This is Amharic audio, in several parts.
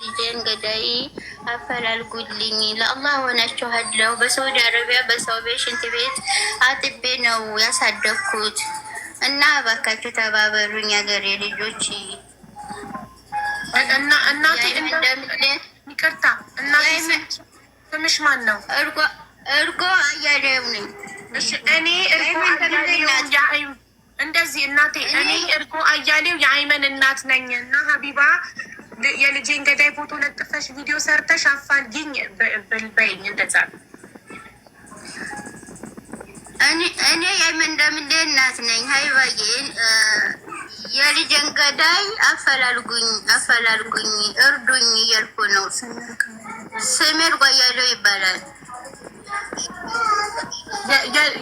ልጄን ገዳይ አፈላልጉልኝ። ለአላህ ሆናችኋለሁ። በሳውዲ አረቢያ በሰው ቤት ሽንት ቤት አጥቤ ነው ያሳደግኩት እና እባካችሁ ተባበሩኝ ሀገሬ ልጆች። እናቴ ይቅርታ፣ እናቴ ስምሽ ማን ነው? እርጎ አያሌው ነኝ። እኔ እርጎ አያሌው እንደዚህ እናቴ፣ እኔ እርጎ አያሌው የአይመን እናት ነኝ እና ሀቢባ የልጄን ገዳይ ፎቶ ለጥፈሽ ቪዲዮ ሰርተሽ አፋልጊኝ በይኝ። እንደዛ እኔ የምንደምሌ እናት ነኝ። ሀይባዬ የልጄን ገዳይ አፈላልጉኝ፣ እርዱኝ እያልኩ ነው። ስሜ እርጎ አያሌው ይባላል።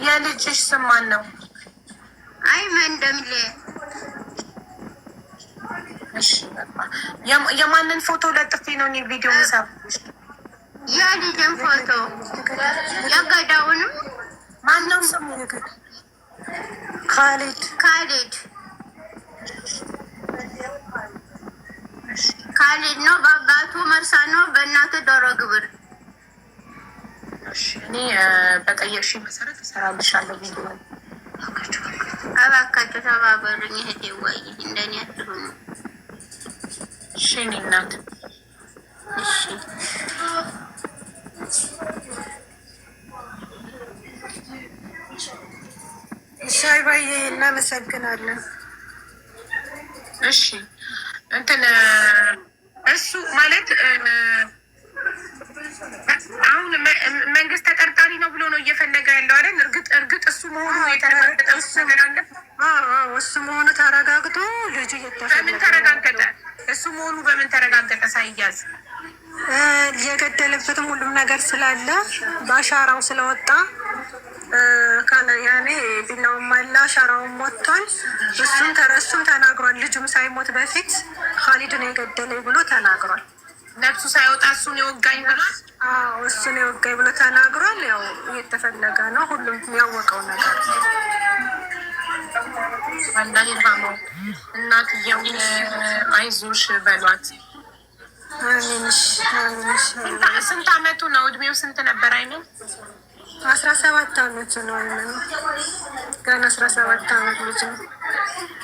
የልጅሽ ስም ማን ነው? አይመን ደምሌ። የማንን ፎቶ ለጥፌ ነው እኔ ቪዲዮ ምሰብሽ? የልጅን ፎቶ የገዳውንም። ማነው ስሙ? ካሊድ ነው። በአባቱ መርሳ ነው፣ በእናቱ ዶሮ ግብር። እኔ በቀየርሽ መሰረት እሰራልሻለሁ ቪዲዮ። እባካችሁ ተባበሩኝ እህቴ። ወይ እንደኔ አትሁኑ። እሺ እኔ እናት። እሺ ሻይባዬ እናመሰግናለን። እሺ እንትን እሱ ማለት አሁን መንግስት ተጠርጣሪ ነው ብሎ ነው እየፈለገ ያለው አይደል? እርግጥ እሱ መሆኑ የተረጋገጠ እሱ መሆኑ ተረጋግጦ ልጁ በምን ተረጋገጠ? እሱ መሆኑ በምን ተረጋገጠ? ሳይያዝ የገደለበትም ሁሉም ነገር ስላለ በአሻራው ስለወጣ ያኔ ቢላውም አለ አሻራውም ወጥቷል። እሱም ተናግሯል። ልጁም ሳይሞት በፊት ካሊድን የገደለኝ ብሎ ተናግሯል። ነፍሱ ሳይወጣ እሱን የወጋኝ ብሏል። እሱን የወጋኝ ብሎ ተናግሯል። ያው እየተፈለገ ነው። ሁሉም ያወቀው ነገር አላህ ይርሐመው። እናትየው አይዞሽ በሏት። ስንት አመቱ ነው? እድሜው ስንት ነበር? አይነት 17 አመቱ ነው። ገና 17 አመት ልጅ ነው።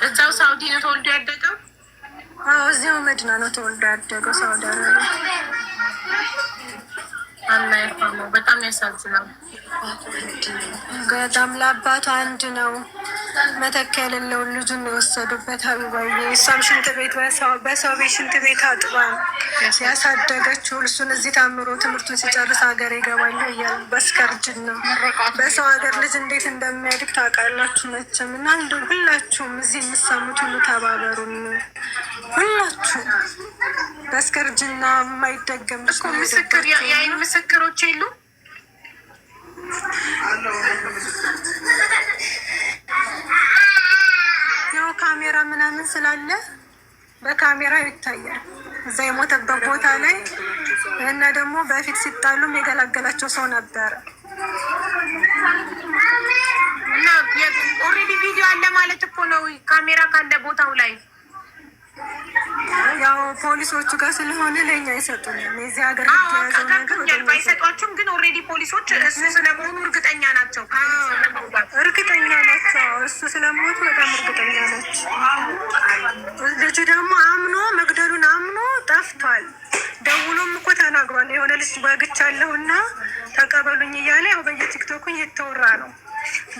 እዛው ሳውዲ ነው ተወልዶ ያደገው? እዚያው መድና ነው ተወልዶ ያደገው ሳውዲ አረቢያ። አላህ ይርሐመው። በጣም ያሳዝናል። በጣም ለአባቱ አንድ ነው፣ መተኪያ የሌለውን ልጁን ነው የወሰዱበት። ሀቢባዬ እሷም ሽንት ቤት በሰው ቤት ሽንት ቤት አጥባ ያሳደገችው እሱን እዚህ ታምሮ ትምህርቱን ሲጨርስ ሀገር ይገባል እያሉ በስከርጅን ነው። በሰው ሀገር ልጅ እንዴት እንደሚያድግ ታውቃላችሁ መቼም። እና ሁላችሁም እዚህ የምሰሙት ሁሉ ተባበሩን። ሁላችሁ በስከርጅና የማይደገም ምስክር የአይን ምስክሮች የሉ ያው ካሜራ ምናምን ስላለ በካሜራ ይታያል እዛ የሞተበት ቦታ ላይ። እና ደግሞ በፊት ሲጣሉም የገላገላቸው ሰው ነበረ። እና ኦልሬዲ ቪዲዮ አለ ማለት እኮ ነው። ካሜራ ካለ ቦታው ላይ ያው ፖሊሶቹ ጋር ስለሆነ ለእኛ አይሰጡንም። የዚህ ሀገር ባይሰጧችሁም ግን ኦልሬዲ ፖሊሶች እሱ ስለመሆኑ እርግጠኛ ናቸው። እሱ ስለሞቱ በጣም እርግጠኛ ናቸው። ልጁ ደግሞ አምኖ መግደሉን አምኖ ጠፍቷል። ደውሎም እኮ ተናግሯል። የሆነ ልጅ በግቻለሁ እና ተቀበሉኝ እያለ ያው በየቲክቶኩ እየተወራ ነው።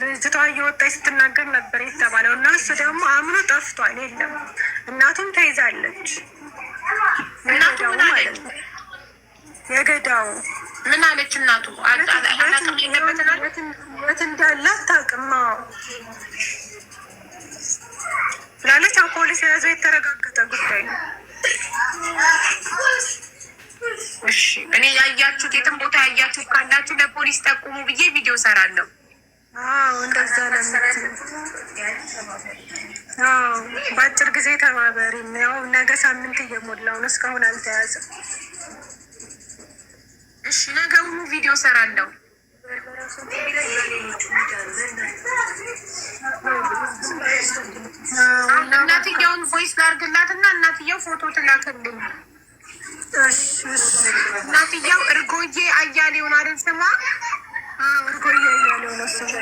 ልጅቷ እየወጣች ስትናገር ነበር የተባለው። እና እሱ ደግሞ አምኖ ጠፍቷል። የለም እናቱም ተይዛለች። የገዳው ምን አለች እናቱ? የት እንዳለ አታውቅም ብላለች። ያው ፖሊስ የያዘው የተረጋገጠ ጉዳይ ነው። እሺ እኔ ያያችሁት የትም ቦታ ያያችሁት ካላችሁ ለፖሊስ ጠቁሙ ብዬ ቪዲዮ ሰራለሁ። እንደዛ በአጭር ጊዜ ተባበሪ። ያው ነገ ሳምንት እየሞላው ነው፣ እስካሁን አልተያዘም። እሺ ነገውኑ ቪዲዮ ሰራለሁ። እናትየውን ቮይስ ላርግላትና እናትየው ፎቶ ትላክልኝ። እናትየው እርጎዬ አያሌው ነው አይደል ስሟ? እርጎዬ አያሌው ነው ስሟ።